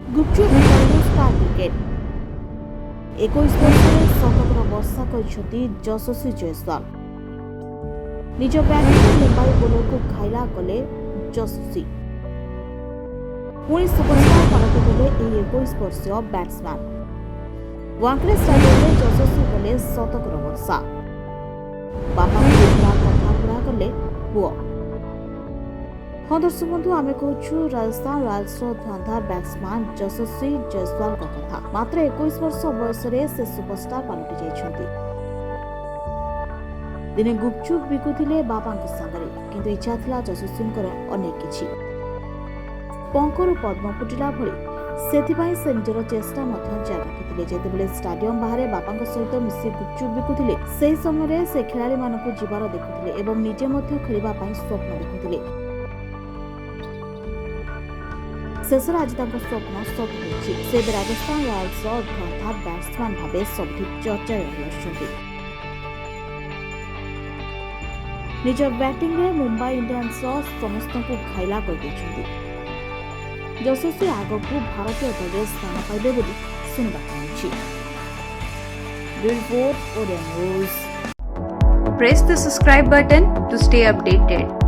गुपचुप star cricket 21 वर्षर शतकर वर्षा कर यशस्वी जयसवाल निज batting Mumbai bowler को घायला कले यशस्वी पुणी सुपरस्टार पलटिगले 21 वर्षीय बैट्समैन वांकड़े स्टेडियम में यशस्वी कले शतकर वर्षा बापा कथा पूरा कले पुओ। हाँ दर्शक बंधु आम कहूँ राजस्थान रॉयल्स धुआंधार बैट्समैन यशस्वी जयसवाल कथा मात्र 21 वर्ष बयस से सुपरस्टार पलटि जाइछन्ति। दिने गुपचुप बिकुथिले बापा सांगरे किंतु इच्छा थिला यशस्वींकर अनेक किछि पंकरु पद्म फुटिला भली सेथिपाई से निजर चेष्टा जारी रखिथिले। जेतेबेले स्टाडियम बाहर बापा सहित मिसी गुपचुप बिकुथिले सेही समय से खिलाड़ी मानकु जीवार देखुथिले एवं निजे मध्य खेलिबा पई स्वप्न देखुथिले। शेष आज स्वप्न सफल से राजस्थान रॉयल्स धुआंधार बैट्समैन भाव सबुठ चर्चा रही निज बैटिंग में मुंबई इंडियंस समस्त को घायला कर यशस्वी आग को भारतीय दल स्थान पाइबे बोली सुनिबाकु मिलुछि। Press the subscribe button to stay updated.